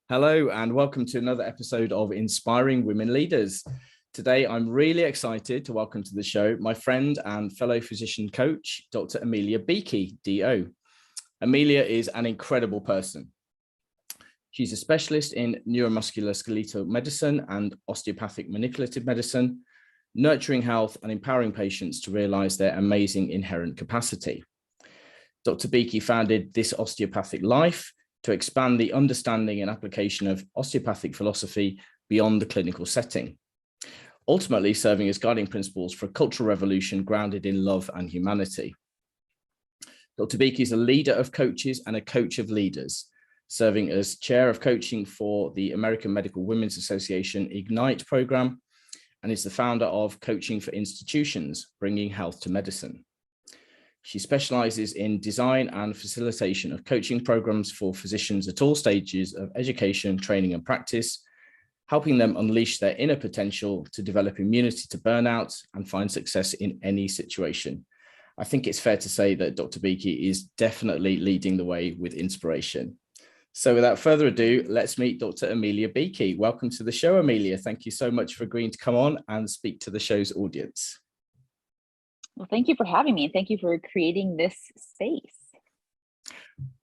Hello, and welcome to another episode of Inspiring Women Leaders. Today, I'm really excited to welcome to the show my friend and fellow physician coach, Dr. Emelia Beakey, DO. Emelia is an incredible person. She's a specialist in neuromuscular skeletal medicine and osteopathic manipulative medicine, nurturing health and empowering patients to realize their amazing inherent capacity. Dr. Beakey founded This Osteopathic Life to expand the understanding and application of osteopathic philosophy beyond the clinical setting, ultimately serving as guiding principles for a cultural revolution grounded in love and humanity. Dr. Beakey is a leader of coaches and a coach of leaders, serving as chair of coaching for the American Medical Women's Association Ignite program, and is the founder of Coaching for Institutions, Bringing Health to Medicine. She specializes in design and facilitation of coaching programs for physicians at all stages of education, training, and practice, helping them unleash their inner potential to develop immunity to burnout and find success in any situation. I think it's fair to say that Dr. Beakey is definitely leading the way with inspiration. So without further ado, let's meet Dr. Emelia Beakey. Welcome to the show, Emelia. Thank you so much for agreeing to come on and speak to the show's audience. Well, thank you for having me. Thank you for creating this space.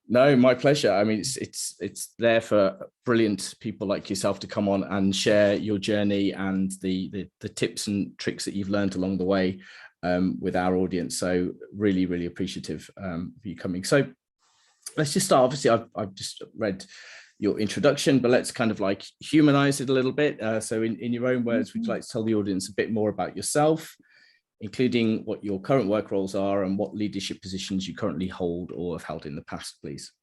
No, my pleasure. I mean, it's there for brilliant people like yourself to come on and share your journey and the tips and tricks that you've learned along the way with our audience. So really, really appreciative of you coming. So let's just start. Obviously, I've just read your introduction, but let's kind of like humanize it a little bit. So in your own words, would you like to tell the audience a bit more about yourself, including what your current work roles are and what leadership positions you currently hold or have held in the past, please?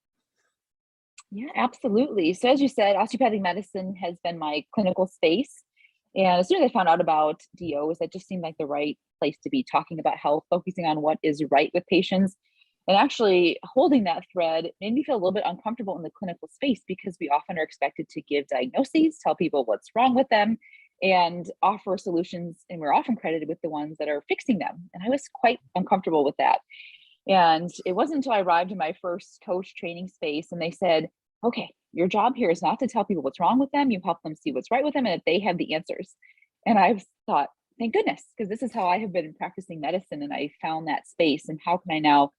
Yeah, absolutely. So as you said, osteopathic medicine has been my clinical space. And as soon as I found out about DOs, that just seemed like the right place to be talking about health, focusing on what is right with patients. And actually holding that thread made me feel a little bit uncomfortable in the clinical space because we often are expected to give diagnoses, tell people what's wrong with them, and offer solutions, and we're often credited with the ones that are fixing them. And I was quite uncomfortable with that. And it wasn't until I arrived in my first coach training space and they said, okay, your job here is not to tell people what's wrong with them, you help them see what's right with them and that they have the answers. And I thought, thank goodness, because this is how I have been practicing medicine, and I found that space, and how can I now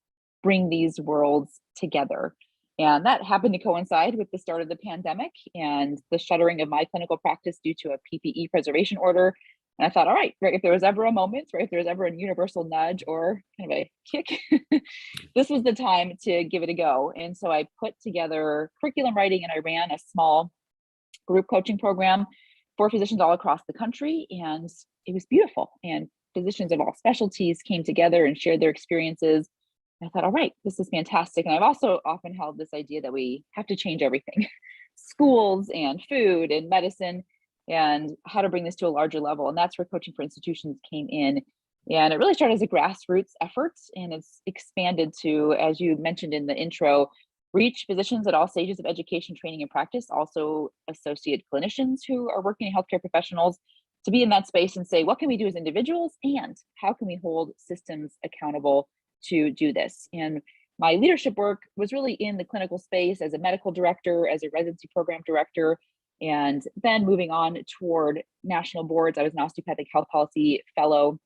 bring these worlds together? And that happened to coincide with the start of the pandemic and the shuttering of my clinical practice due to a PPE preservation order. And I thought, all right, if there was ever a moment, if there was ever a universal nudge or kind of a kick, this was the time to give it a go. And so I put together curriculum writing and I ran a small group coaching program for physicians all across the country. And it was beautiful. And physicians of all specialties came together and shared their experiences. I thought, all right, this is fantastic. And I've also often held this idea that we have to change everything, schools and food and medicine, and how to bring this to a larger level. And that's where Coaching for Institutions came in. And it really started as a grassroots effort, and it's expanded to, as you mentioned in the intro, reach physicians at all stages of education, training, and practice, also associate clinicians who are working in healthcare professionals, to be in that space and say, what can we do as individuals, and how can we hold systems accountable to do this? And my leadership work was really in the clinical space as a medical director, as a residency program director, and then moving on toward national boards. I was an osteopathic health policy fellow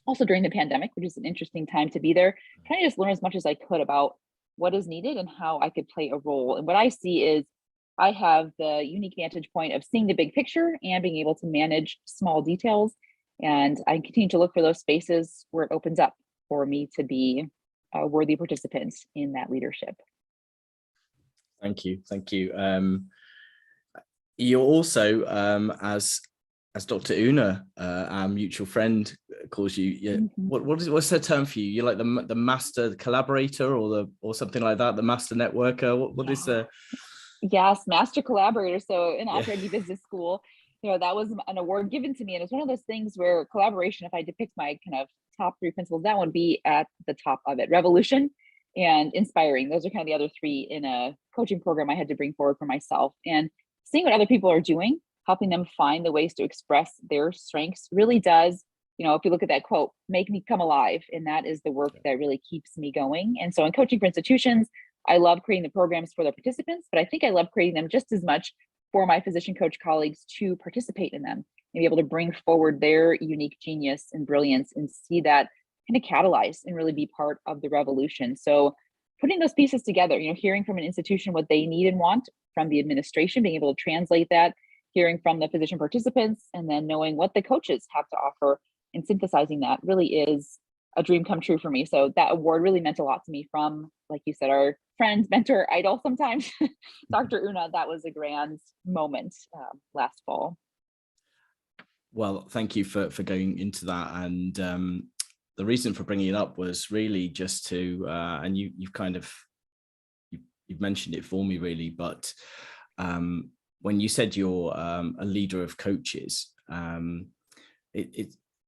also during the pandemic, which is an interesting time to be there, trying to just learn as much as I could about what is needed and how I could play a role. And what I see is I have the unique vantage point of seeing the big picture and being able to manage small details. And I continue to look for those spaces where it opens up for me to be a worthy participant in that leadership. Thank you. Thank you. You're also, as Dr. Una, our mutual friend, calls you, what's her term for you? You're like the master collaborator or something like that, the master networker. What is the? Yes, master collaborator. So in Operating Business School, that was an award given to me. And it's one of those things where collaboration, if I depict my kind of top three principles, that would be at the top of it. Revolution and inspiring. Those are kind of the other three in a coaching program I had to bring forward for myself. And seeing what other people are doing, helping them find the ways to express their strengths really does, if you look at that quote, make me come alive. And that is the work that really keeps me going. And so in Coaching for Institutions, I love creating the programs for their participants, but I think I love creating them just as much for my physician coach colleagues to participate in them and be able to bring forward their unique genius and brilliance and see that kind of catalyze and really be part of the revolution. So putting those pieces together, hearing from an institution what they need and want from the administration, being able to translate that, hearing from the physician participants, and then knowing what the coaches have to offer and synthesizing that really is a dream come true for me. So that award really meant a lot to me from, like you said, our friend, mentor, idol sometimes, Dr. Una. That was a grand moment last fall. Well, thank you for going into that. And the reason for bringing it up was really just to, and you've mentioned it for me really, but when you said you're a leader of coaches,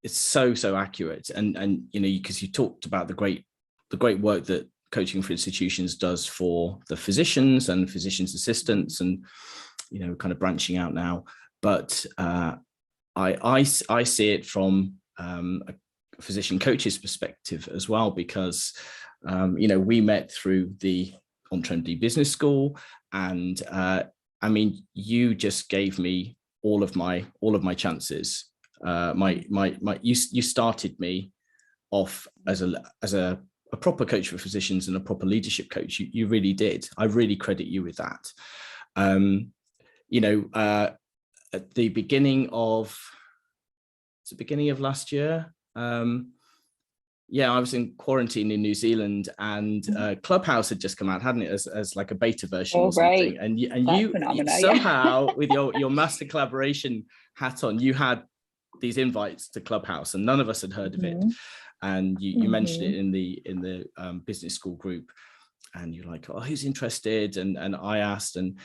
it's so accurate, and because you talked about the great work that Coaching for Institutions does for the physicians and physicians assistants, and kind of branching out now. But I see it from a physician coach's perspective as well, because we met through the EntreMD Business School, and you just gave me all of my chances. You started me off as a proper coach for physicians and a proper leadership coach. You really did. I really credit you with that. At the beginning of last year, I was in quarantine in New Zealand, and Clubhouse had just come out, hadn't it, as like a beta version or something. Right. And you somehow with your master collaboration hat on, you had these invites to Clubhouse, and none of us had heard of it. And you mentioned it in the business school group, and you're like, oh, who's interested? And I asked, and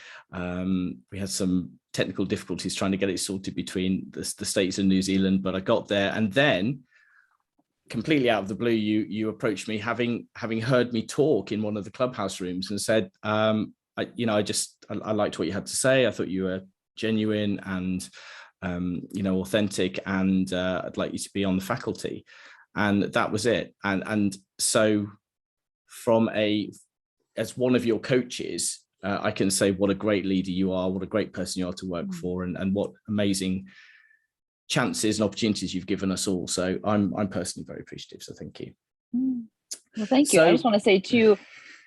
we had some technical difficulties trying to get it sorted between the States and New Zealand, but I got there. And then completely out of the blue, you approached me, having heard me talk in one of the Clubhouse rooms, and said, I liked what you had to say. I thought you were genuine and authentic, and I'd like you to be on the faculty. And that was it. And so as one of your coaches, I can say what a great leader you are, what a great person you are to work for, and what amazing chances and opportunities you've given us all. So I'm personally very appreciative. So thank you. Well, thank you. I just want to say too,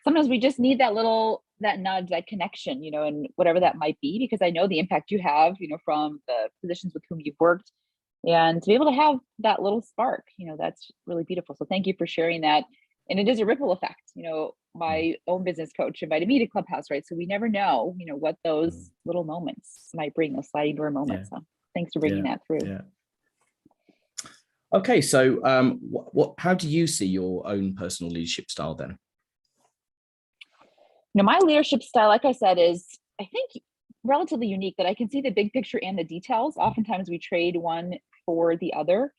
sometimes we just need that nudge, that connection, and whatever that might be, because I know the impact you have, from the physicians with whom you've worked, and to be able to have that little spark, that's really beautiful. So thank you for sharing that. And it is a ripple effect. My own business coach invited me to Clubhouse, right? So we never know, what those little moments might bring, those sliding door moments. So thanks for bringing that through. Yeah. Okay, so how do you see your own personal leadership style then? My leadership style, like I said, is, I think, relatively unique, that I can see the big picture and the details. Oftentimes we trade one for the other,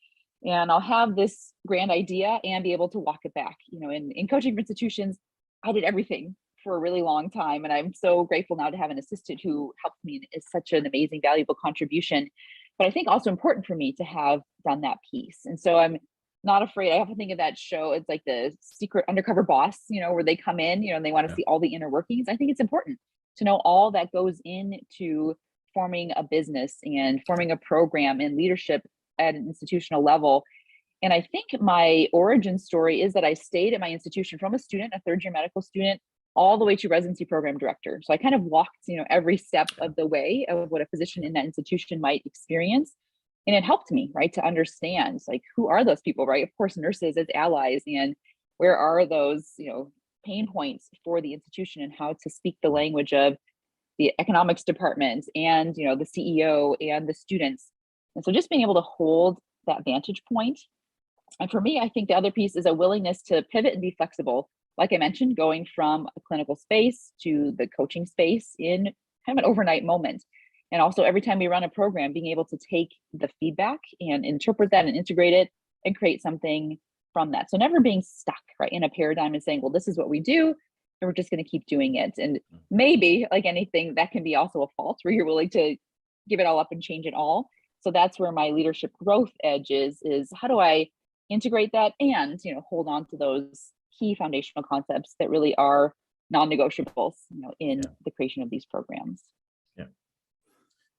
and I'll have this grand idea and be able to walk it back. In coaching for institutions, I did everything for a really long time, and I'm so grateful now to have an assistant who helped me and is such an amazing, valuable contribution. But I think also important for me to have done that piece. And so I'm not afraid. I often think of that show, it's like the secret undercover boss, where they come in, and they want to see all the inner workings. I think it's important to know all that goes into forming a business and forming a program and leadership at an institutional level. And I think my origin story is that I stayed at my institution from a student, a third-year medical student, all the way to residency program director. So I kind of walked, every step of the way of what a physician in that institution might experience. And it helped me, right, to understand, like, who are those people, right? Of course, nurses as allies, and where are those, pain points for the institution, and how to speak the language of the economics department and, the CEO and the students. And so just being able to hold that vantage point. And for me, I think the other piece is a willingness to pivot and be flexible. Like I mentioned, going from a clinical space to the coaching space in kind of an overnight moment. And also every time we run a program, being able to take the feedback and interpret that and integrate it and create something from that. So never being stuck, right, in a paradigm and saying, well, this is what we do, and we're just going to keep doing it. And maybe, like anything, that can be also a fault where you're willing to give it all up and change it all. So that's where my leadership growth edge is how do I integrate that and, hold on to those key foundational concepts that really are non-negotiables, in the creation of these programs. Yeah.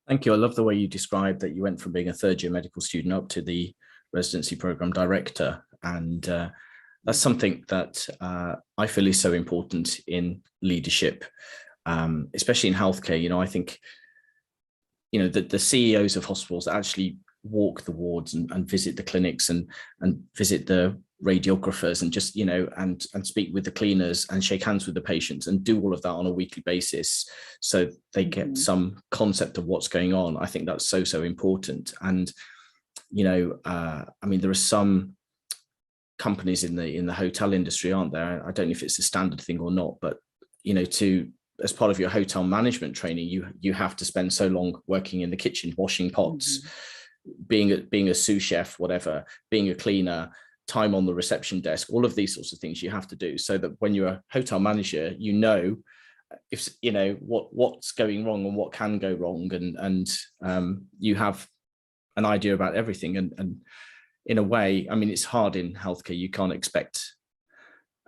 Thank you. I love the way you described that you went from being a third year medical student up to the residency program director. And that's something that I feel is so important in leadership, especially in healthcare. I think, the CEOs of hospitals actually walk the wards and visit the clinics and visit the radiographers and just, and speak with the cleaners and shake hands with the patients and do all of that on a weekly basis so they get some concept of what's going on. I think that's so important. And, there are some companies in the hotel industry, aren't there? I don't know if it's a standard thing or not, but, as part of your hotel management training, you have to spend so long working in the kitchen, washing pots, being a sous chef, whatever, being a cleaner, time on the reception desk, all of these sorts of things you have to do so that when you're a hotel manager, if what's going wrong and what can go wrong, and you have an idea about everything. And in a way, it's hard in healthcare. You can't expect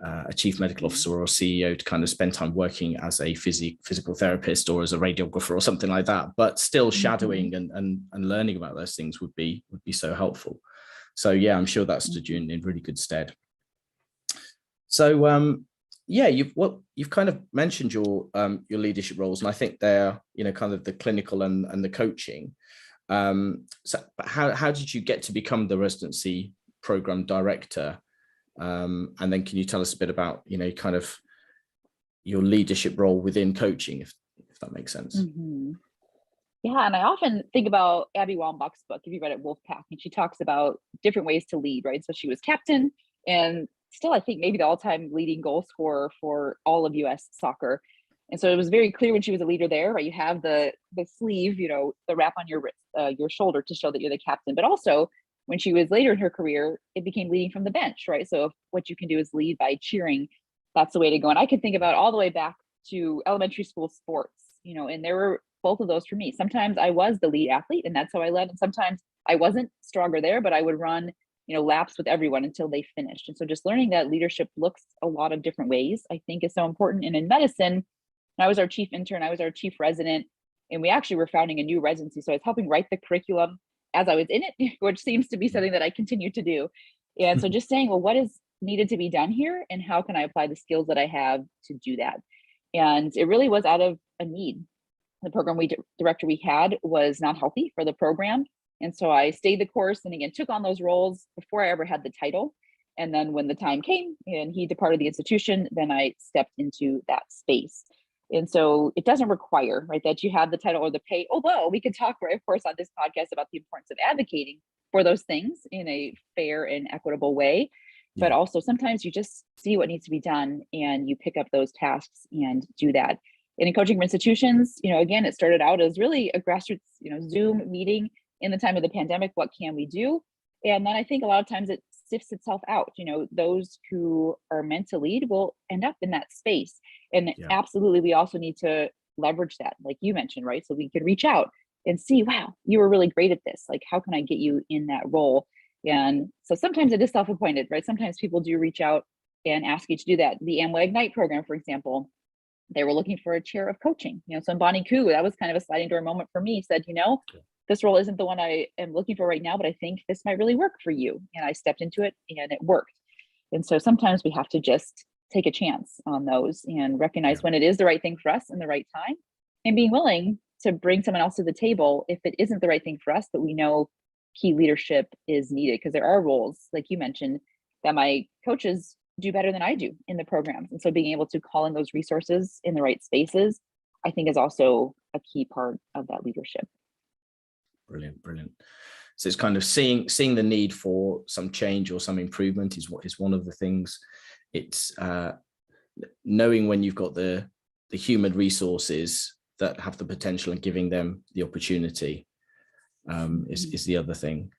a chief medical officer or a CEO to kind of spend time working as a physical therapist or as a radiographer or something like that, but still shadowing and learning about those things would be so helpful. So yeah, I'm sure that stood you in really good stead. So you've kind of mentioned your leadership roles, and I think they're kind of the clinical and the coaching. So how did you get to become the residency program director? And then can you tell us a bit about, kind of your leadership role within coaching, if that makes sense? Yeah, and I often think about Abby Wambach's book, if you read it, Wolfpack, and she talks about different ways to lead, right? So she was captain and still, I think, maybe the all-time leading goal scorer for all of US soccer. And so it was very clear when she was a leader there, right? You have the sleeve, the wrap on your shoulder to show that you're the captain, but also when she was later in her career, it became leading from the bench, right? So if what you can do is lead by cheering, that's the way to go. And I can think about all the way back to elementary school sports, and there were both of those for me. Sometimes I was the lead athlete and that's how I led. And sometimes I wasn't stronger there, but I would run, laps with everyone until they finished. And so just learning that leadership looks a lot of different ways, I think is so important. And in medicine, I was our chief intern, I was our chief resident, and we actually were founding a new residency. So I was helping write the curriculum as I was in it, which seems to be something that I continue to do. And so just saying, well, what is needed to be done here and how can I apply the skills that I have to do that? And it really was out of a need. The program director we had was not healthy for the program. And so I stayed the course and again, took on those roles before I ever had the title. And then when the time came and he departed the institution, then I stepped into that space. And so it doesn't require, right, that you have the title or the pay, although we could talk, right, of course, on this podcast about the importance of advocating for those things in a fair and equitable way. But also sometimes you just see what needs to be done and you pick up those tasks and do that. And in coaching for institutions, again, it started out as really a grassroots, Zoom meeting in the time of the pandemic. What can we do? And then I think a lot of times it sifts itself out. Those who are meant to lead will end up in that space. And absolutely, we also need to leverage that, like you mentioned, right? So we could reach out and see, wow, you were really great at this. Like, how can I get you in that role? And so sometimes it is self-appointed, right? Sometimes people do reach out and ask you to do that. The Amway Ignite program, for example, they were looking for a chair of coaching. So Bonnie Koo, that was kind of a sliding door moment for me, said, this role isn't the one I am looking for right now, but I think this might really work for you. And I stepped into it and it worked. And so sometimes we have to just take a chance on those and recognize when it is the right thing for us in the right time and being willing to bring someone else to the table if it isn't the right thing for us, but we know key leadership is needed because there are roles, like you mentioned, that my coaches do better than I do in the programs. And so being able to call in those resources in the right spaces, I think is also a key part of that leadership. Brilliant. So it's kind of seeing the need for some change or some improvement is one of the things. It's knowing when you've got the human resources that have the potential and giving them the opportunity is the other thing.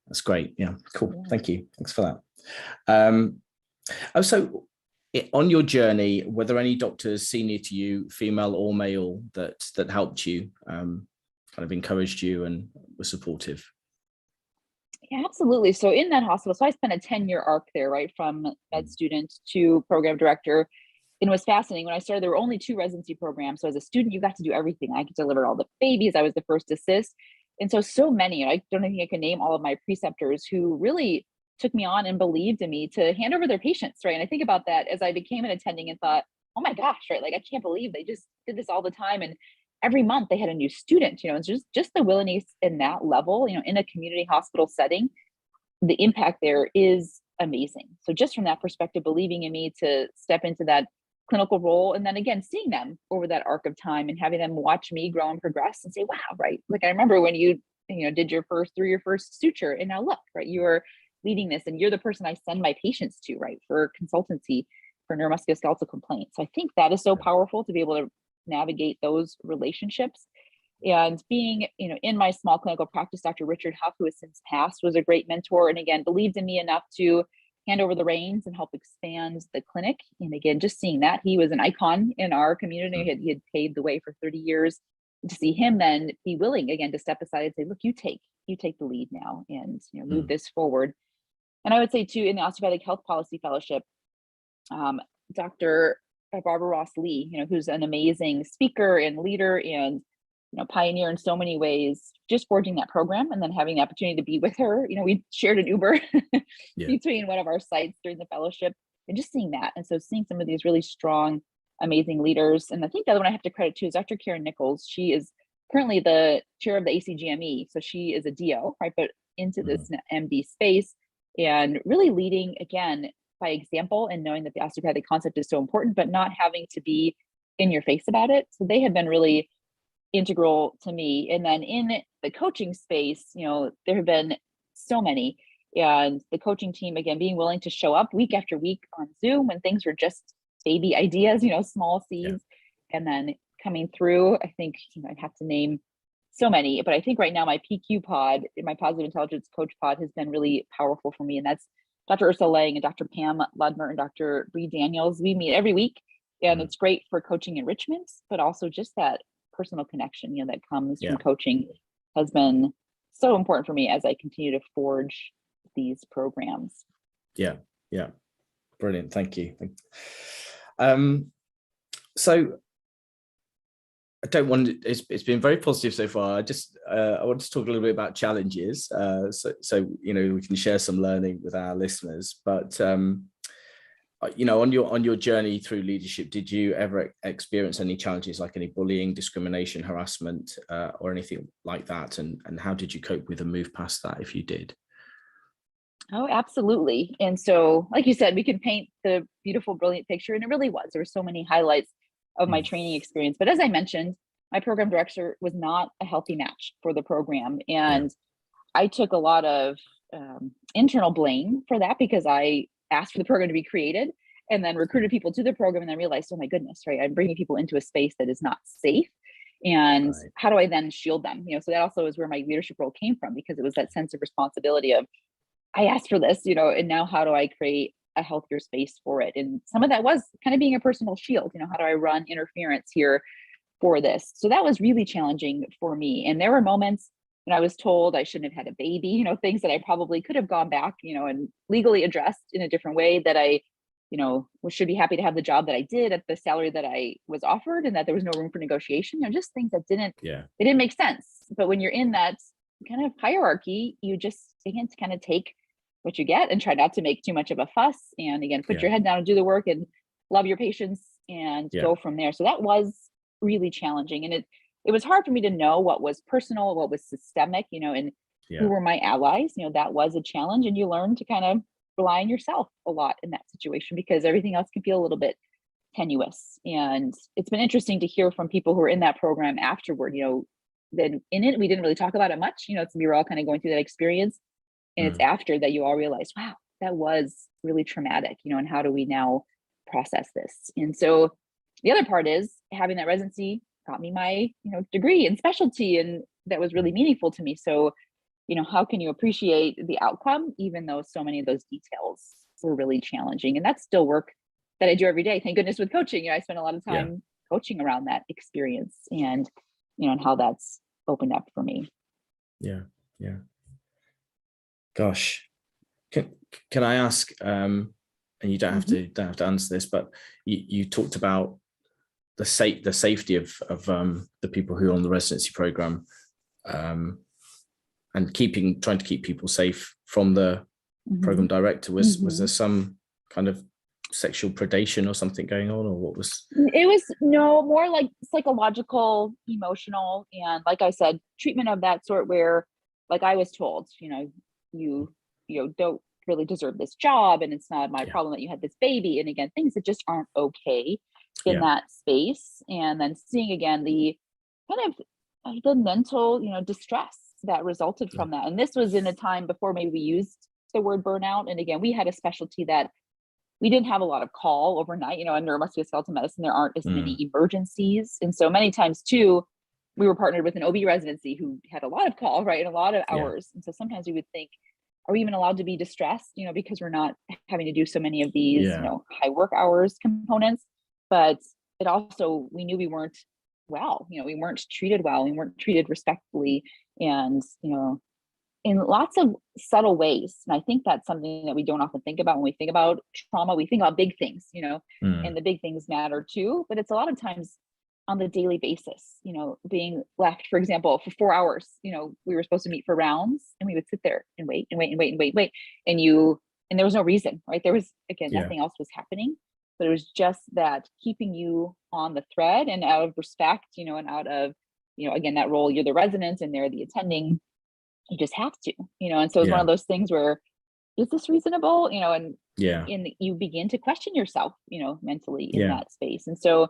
That's great. Yeah, cool. Yeah. Thank you. Thanks for that. So on your journey, were there any doctors senior to you, female or male, that helped you, kind of encouraged you and were supportive? Yeah, absolutely. So in that hospital, so I spent a 10-year arc there, right, from med student to program director. it was fascinating. When I started, there were only 2 residency programs. So as a student, you got to do everything. I could deliver all the babies. I was the first assist. And so many, I don't think I can name all of my preceptors who really took me on and believed in me to hand over their patients, right? And I think about that as I became an attending and thought, oh my gosh, right? Like, I can't believe they just did this all the time. And every month they had a new student, it's just the willingness in that level, in a community hospital setting, the impact there is amazing. So just from that perspective, believing in me to step into that clinical role, and then again, seeing them over that arc of time and having them watch me grow and progress and say, wow, right? Like, I remember when you did your first suture, and now look, right, you are leading this, and you're the person I send my patients to, right, for consultancy for neuromusculoskeletal complaints. So I think that is so powerful to be able to navigate those relationships. And being, in my small clinical practice, Dr. Richard Huff, who has since passed, was a great mentor, and again, believed in me enough to hand over the reins and help expand the clinic. And again, just seeing that he was an icon in our community, he had paved the way for 30 years. To see him then be willing again to step aside and say, look, you take the lead now, and move this forward. And I would say too, in the Osteopathic Health Policy Fellowship, Dr. Barbara Ross Lee, who's an amazing speaker and leader and pioneer in so many ways, just forging that program and then having the opportunity to be with her. We shared an Uber between one of our sites during the fellowship, and just seeing that. And so seeing some of these really strong, amazing leaders. And I think the other one I have to credit to is Dr. Karen Nichols. She is currently the chair of the ACGME. So she is a DO, right, but into this MD space, and really leading again by example, and knowing that the osteopathic concept is so important, but not having to be in your face about it. So they have been really integral to me. And then in the coaching space, there have been so many, and the coaching team, again, being willing to show up week after week on Zoom when things were just baby ideas, small seeds, and then coming through. I think, I'd have to name so many, but I think right now my PQ pod, my positive intelligence coach pod, has been really powerful for me. And that's Dr. Ursula Lang and Dr. Pam Ludmer and Dr. Bree Daniels. We meet every week, and it's great for coaching enrichment, but also just that personal connection, that comes from coaching has been so important for me as I continue to forge these programs. Yeah. Brilliant. Thank you. So I don't want to, it's been very positive so far. I want to talk a little bit about challenges. So we can share some learning with our listeners, but on your journey through leadership, did you ever experience any challenges, like any bullying, discrimination, harassment, or anything like that? And how did you cope with and move past that, if you did? Oh, absolutely. And so, like you said, we can paint the beautiful, brilliant picture, and it really was. There were so many highlights of my training experience. But as I mentioned, my program director was not a healthy match for the program. And I took a lot of internal blame for that, because I asked for the program to be created and then recruited people to the program, and then realized, oh my goodness, right, I'm bringing people into a space that is not safe. And how do I then shield them? So that also is where my leadership role came from, because it was that sense of responsibility of, I asked for this, and now how do I create a healthier space for it? And some of that was kind of being a personal shield. How do I run interference here for this? So that was really challenging for me. And there were moments when I was told I shouldn't have had a baby, things that I probably could have gone back, and legally addressed in a different way, that I, should be happy to have the job that I did at the salary that I was offered, and that there was no room for negotiation. Just things that they didn't make sense. But when you're in that kind of hierarchy, you just begin to kind of take what you get and try not to make too much of a fuss, and again, put your head down and do the work and love your patients and go from there. So that was really challenging, and it was hard for me to know what was personal, what was systemic, and who were my allies. That was a challenge, and you learn to kind of rely on yourself a lot in that situation, because everything else can feel a little bit tenuous. And it's been interesting to hear from people who are in that program afterward. Then in it, we didn't really talk about it much, we were all kind of going through that experience. And it's after that you all realize, wow, that was really traumatic, and how do we now process this? And so the other part is having that residency got me my, degree and specialty, and that was really meaningful to me. So, how can you appreciate the outcome, even though so many of those details were really challenging? And that's still work that I do every day. Thank goodness with coaching, I spend a lot of time coaching around that experience, and, and how that's opened up for me. Yeah. Gosh, can I ask, and you don't have to answer this, but you talked about the safety of the people who are on the residency program, and trying to keep people safe from the program director. Was there some kind of sexual predation or something going on, or what was it? Was no more like psychological, emotional, and like I said, treatment of that sort where, like, I was told, you don't really deserve this job, and it's not my problem that you had this baby, and again, things that just aren't okay in that space. And then seeing again the kind of the mental distress that resulted from that. And this was in a time before maybe we used the word burnout. And again, we had a specialty that we didn't have a lot of call overnight. In neuromusculoskeletal medicine, there aren't as many emergencies. And so many times too, we were partnered with an OB residency who had a lot of call, right? And a lot of hours. And so sometimes we would think, are we even allowed to be distressed, because we're not having to do so many of these, high work hours components. But it also, we knew we weren't well, we weren't treated well, we weren't treated respectfully, and, in lots of subtle ways. And I think that's something that we don't often think about when we think about trauma. We think about big things, and the big things matter too, but it's a lot of times on the daily basis, being left, for example, for 4 hours, we were supposed to meet for rounds, and we would sit there and wait and wait and wait and wait. And there was no reason, right? There was, again, nothing else was happening, but it was just that keeping you on the thread, and out of respect, and out of, again, that role, you're the resident and they're the attending, you just have to, and so it's one of those things where, is this reasonable? And you begin to question yourself, mentally in that space. And so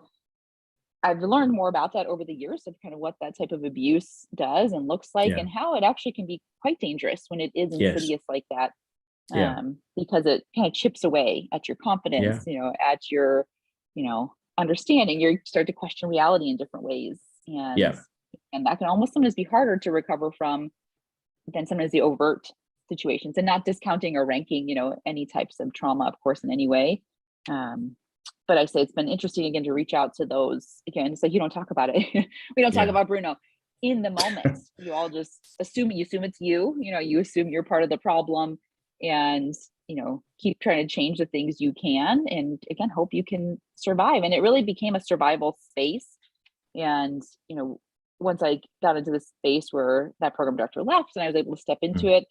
I've learned more about that over the years, of kind of what that type of abuse does and looks like, and how it actually can be quite dangerous when it is insidious like that. Because it kind of chips away at your confidence, at your, understanding. You start to question reality in different ways. And that can almost sometimes be harder to recover from than sometimes the overt situations, and not discounting or ranking, any types of trauma, of course, in any way. But I say it's been interesting again to reach out to those. Again, it's like, you don't talk about it. We don't talk about Bruno in the moment. You all just assume it's you, you assume you're part of the problem, and, keep trying to change the things you can, and again, hope you can survive. And it really became a survival space. And, once I got into this space where that program director left and I was able to step into it,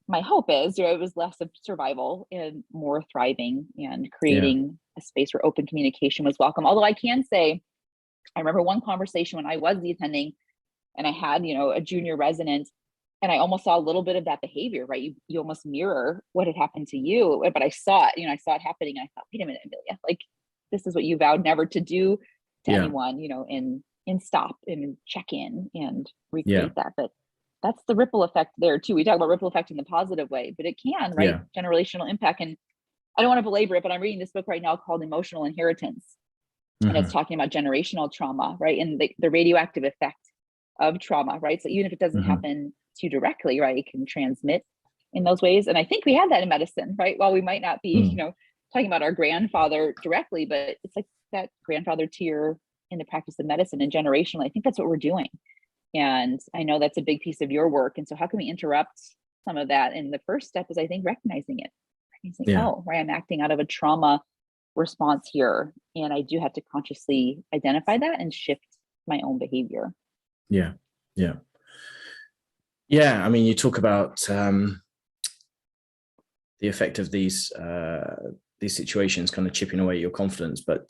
my hope is, it was less of survival and more thriving, and creating a space where open communication was welcome. Although I can say, I remember one conversation when I was the attending, and I had, a junior resident, and I almost saw a little bit of that behavior, right? You almost mirror what had happened to you, but I saw it, I saw it happening, and I thought, wait a minute, Emelia, like, this is what you vowed never to do to anyone, and stop and check in and recreate that. But that's the ripple effect there too. We talk about ripple effect in the positive way, but it can, right? Generational impact. And I don't want to belabor it, but I'm reading this book right now called Emotional Inheritance. And it's talking about generational trauma, right? And the radioactive effect of trauma, right? So even if it doesn't happen to you directly, right, it can transmit in those ways. And I think we have that in medicine, right? While we might not be, talking about our grandfather directly, but it's like that grandfather tier in the practice of medicine, and generationally, I think that's what we're doing. And I know that's a big piece of your work. And so how can we interrupt some of that? And the first step is, I think, recognizing it. Oh, right, I'm acting out of a trauma response here. And I do have to consciously identify that and shift my own behavior. Yeah. I mean, you talk about the effect of these situations kind of chipping away at your confidence, but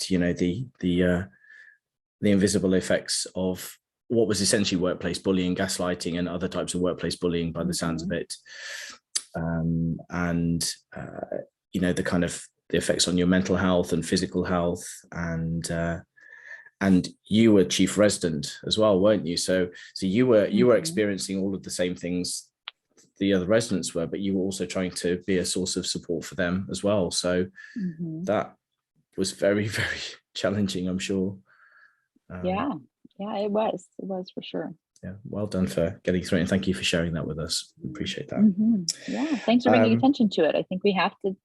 the invisible effects of what was essentially workplace bullying, gaslighting, and other types of workplace bullying by the sounds of it. The kind of the effects on your mental health and physical health. And you were chief resident as well, weren't you? So you were experiencing all of the same things the other residents were, but you were also trying to be a source of support for them as well. So that was very, very challenging, I'm sure. It was for sure. Well done for getting through it, and thank you for sharing that with us. Appreciate that. Thanks for bringing attention to it. I think we have to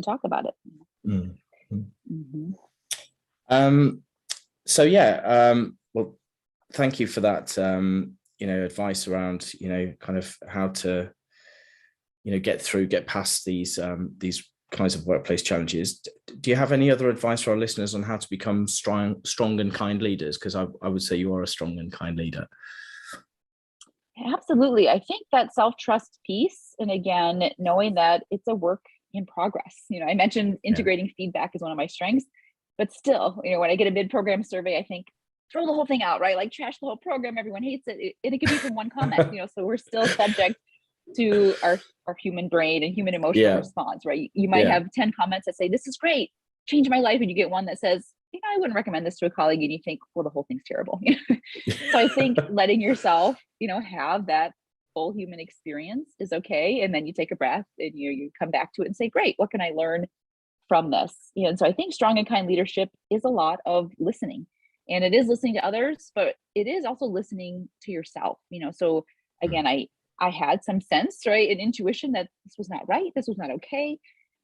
talk about it. Well, thank you for that advice around kind of how to get past these kinds of workplace challenges. Do you have any other advice for our listeners on how to become strong and kind leaders? Because I would say you are a strong and kind leader. Absolutely. I think that self-trust piece, and again, knowing that it's a work in progress. I mentioned integrating feedback is one of my strengths, but still, when I get a mid-program survey, I think throw the whole thing out, right? Like trash the whole program. Everyone hates it. And it could be from one comment, so we're still subject to our human brain and human emotional response, right? You might have 10 comments that say, this is great, change my life. And you get one that says, I wouldn't recommend this to a colleague. And you think, well, the whole thing's terrible. So I think letting yourself, have that full human experience is okay. And then you take a breath and you come back to it and say, great, what can I learn from this? And so I think strong and kind leadership is a lot of listening, and it is listening to others, but it is also listening to yourself. So again, I had some sense, right, and intuition that this was not right, this was not okay,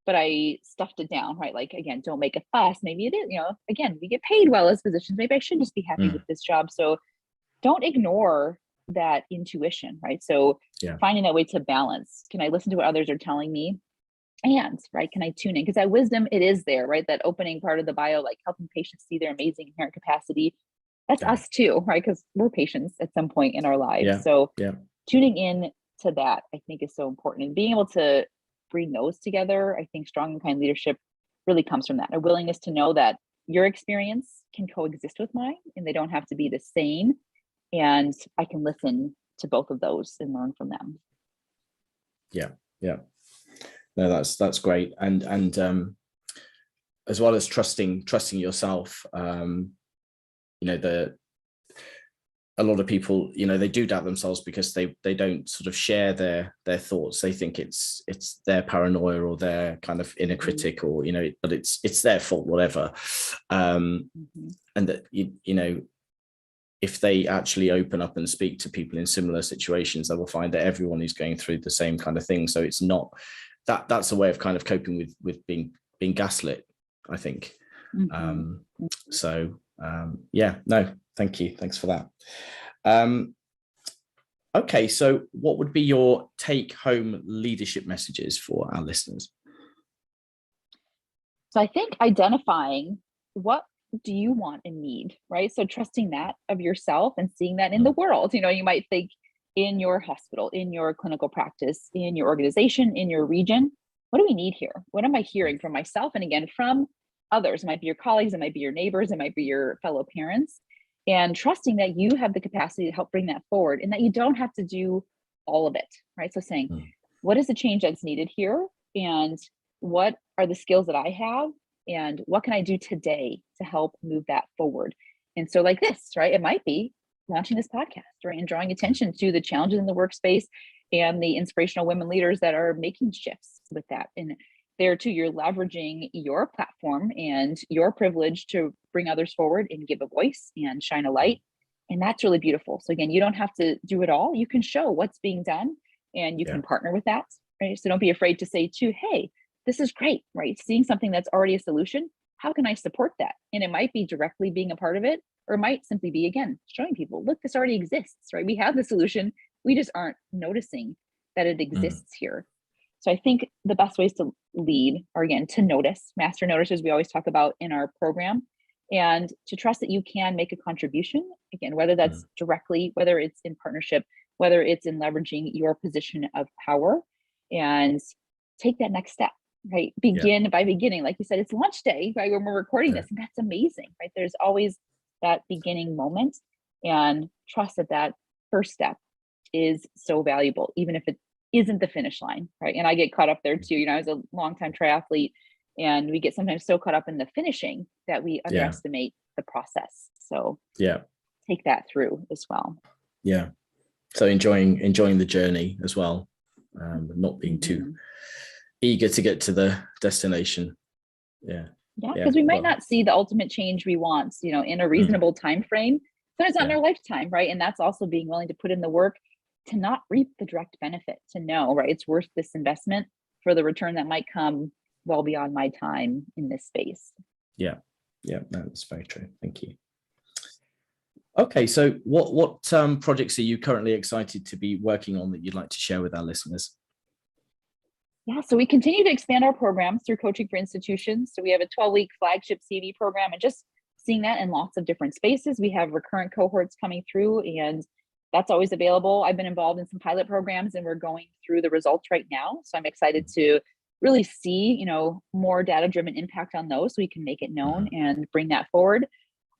but I stuffed it down, right? Like, again, don't make a fuss. Maybe it is, again, we get paid well as physicians. Maybe I should just be happy with this job. So don't ignore that intuition, right? So finding that way to balance. Can I listen to what others are telling me? And, right, can I tune in? Because that wisdom, it is there, right? That opening part of the bio, like helping patients see their amazing inherent capacity. That's us too, right? Because we're patients at some point in our lives. So tuning in to that, I think, is so important. And being able to bring those together, I think strong and kind leadership really comes from that. A willingness to know that your experience can coexist with mine and they don't have to be the same. And I can listen to both of those and learn from them. Yeah. No, that's great. And as well as trusting yourself, a lot of people, they do doubt themselves because they don't sort of share their thoughts. They think it's their paranoia or their kind of inner critic, or but it's their fault, whatever. And that if they actually open up and speak to people in similar situations, they will find that everyone is going through the same kind of thing. So it's not that's a way of kind of coping with being gaslit, I think. No, thank you. Thanks for that. Okay, so what would be your take-home leadership messages for our listeners? So I think identifying what do you want and need, right? So trusting that of yourself and seeing that in the world. You might think in your hospital, in your clinical practice, in your organization, in your region, what do we need here? What am I hearing from myself? And again, from others. It might be your colleagues, it might be your neighbors, it might be your fellow parents, and trusting that you have the capacity to help bring that forward and that you don't have to do all of it, right? So saying, what is the change that's needed here? And what are the skills that I have? And what can I do today to help move that forward? And so like this, right? It might be launching this podcast, right? And drawing attention to the challenges in the workspace and the inspirational women leaders that are making shifts with that. And there too, you're leveraging your platform and your privilege to bring others forward and give a voice and shine a light. And that's really beautiful. So again, you don't have to do it all. You can show what's being done and you can partner with that, right? So don't be afraid to say too, hey, this is great, right? Seeing something that's already a solution, how can I support that? And it might be directly being a part of it, or it might simply be, again, showing people, look, this already exists, right? We have the solution. We just aren't noticing that it exists here. So I think the best ways to lead are, again, to notice, master noticers we always talk about in our program, and to trust that you can make a contribution, again, whether that's directly, whether it's in partnership, whether it's in leveraging your position of power, and take that next step, right? Begin by beginning. Like you said, it's launch day, right? When we're recording this, and that's amazing, right? There's always that beginning moment, and trust that that first step is so valuable, even if it isn't the finish line, right? And I get caught up there too. I was a longtime triathlete, and we get sometimes so caught up in the finishing that we underestimate the process. So take that through as well. Yeah. So enjoying the journey as well, not being too eager to get to the destination. Because we might not see the ultimate change we want, in a reasonable time frame. So it's not in our lifetime, right? And that's also being willing to put in the work to not reap the direct benefit, to know, right, it's worth this investment for the return that might come well beyond my time in this space. No, that's very true. Thank you. Okay, so what projects are you currently excited to be working on that you'd like to share with our listeners? Yeah, so we continue to expand our programs through Coaching for Institutions. So we have a 12-week flagship CV program, and just seeing that in lots of different spaces. We have recurrent cohorts coming through, and that's always available. I've been involved in some pilot programs, and we're going through the results right now. So I'm excited to really see, more data-driven impact on those, so we can make it known and bring that forward.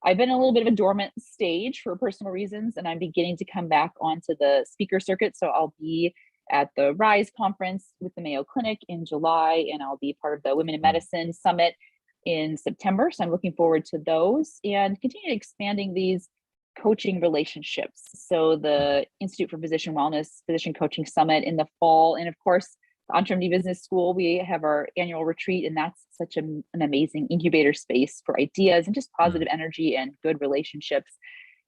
I've been a little bit of a dormant stage for personal reasons, and I'm beginning to come back onto the speaker circuit. So I'll be at the RISE conference with the Mayo Clinic in July, and I'll be part of the Women in Medicine Summit in September. So I'm looking forward to those and continue expanding these coaching relationships. So the Institute for Physician Wellness Physician Coaching Summit in the fall, and of course, the EntreMD Business School, we have our annual retreat, and that's such an amazing incubator space for ideas and just positive energy and good relationships.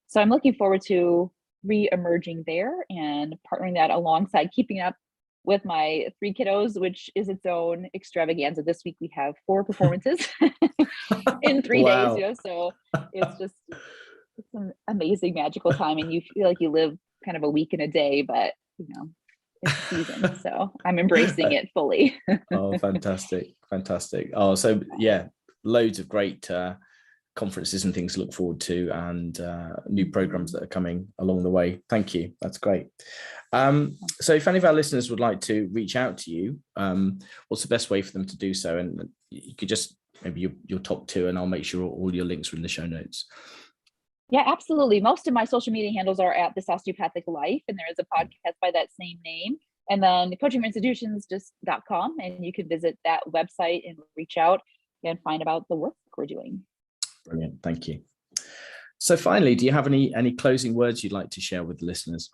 So I'm looking forward to re-emerging there and partnering that alongside keeping up with my 3 kiddos, which is its own extravaganza. This week we have 4 performances in 3 Wow. days. So it's an amazing magical time, and you feel like you live kind of a week in a day, but it's a season. So I'm embracing it fully. Oh, fantastic. Oh, so yeah, loads of great conferences and things to look forward to, and new programs that are coming along the way. Thank you. That's great. So if any of our listeners would like to reach out to you, what's the best way for them to do so? And you could just maybe your top 2, and I'll make sure all your links are in the show notes. Yeah, absolutely. Most of my social media handles are at This Osteopathic Life, and there is a podcast by that same name. And then coachingforinstitutions.com, and you can visit that website and reach out and find about the work we're doing. Brilliant. Thank you. So finally, do you have any closing words you'd like to share with the listeners?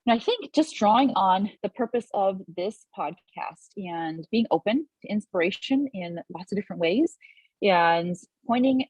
And I think just drawing on the purpose of this podcast and being open to inspiration in lots of different ways and pointing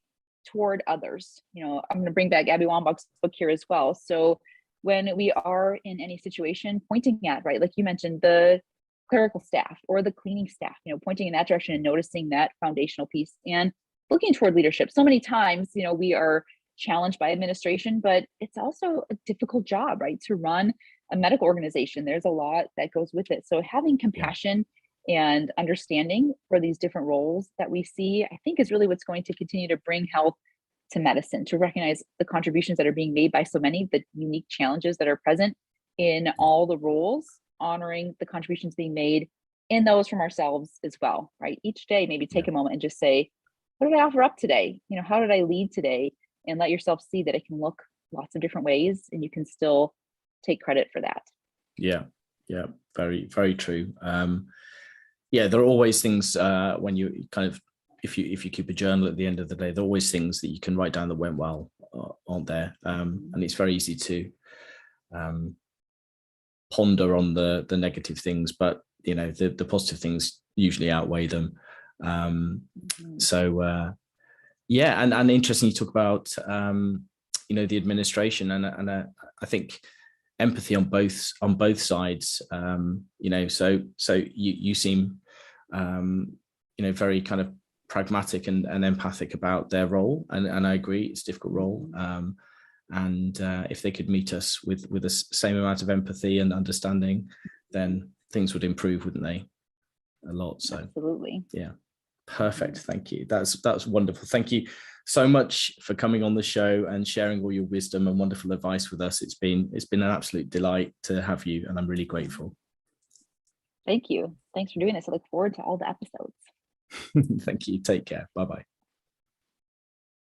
toward others. I'm going to bring back Abby Wambach's book here as well. So when we are in any situation, pointing at, right, like you mentioned, the clerical staff or the cleaning staff, pointing in that direction and noticing that foundational piece and looking toward leadership. So many times, we are challenged by administration, but it's also a difficult job, right, to run a medical organization. There's a lot that goes with it. So having compassion and understanding for these different roles that we see, I think, is really what's going to continue to bring health to medicine, to recognize the contributions that are being made by so many, the unique challenges that are present in all the roles, honoring the contributions being made in those from ourselves as well, right? Each day, maybe take a moment and just say, what did I offer up today? How did I lead today? And let yourself see that it can look lots of different ways, and you can still take credit for that. Yeah. Very, very true. There are always things when you kind of, if you keep a journal at the end of the day, there are always things that you can write down that went well, aren't there? And it's very easy to ponder on the negative things, but the positive things usually outweigh them. And interesting you talk about the administration, and I think empathy on both sides. So you seem very kind of pragmatic and empathic about their role, and I agree, it's a difficult role. And if they could meet us with the same amount of empathy and understanding, then things would improve, wouldn't they? A lot. So absolutely. Yeah. Perfect. Thank you. That's wonderful. Thank you so much for coming on the show and sharing all your wisdom and wonderful advice with us. It's been an absolute delight to have you, and I'm really grateful. Thank you. Thanks for doing this. I look forward to all the episodes. Thank you. Take care. Bye-bye.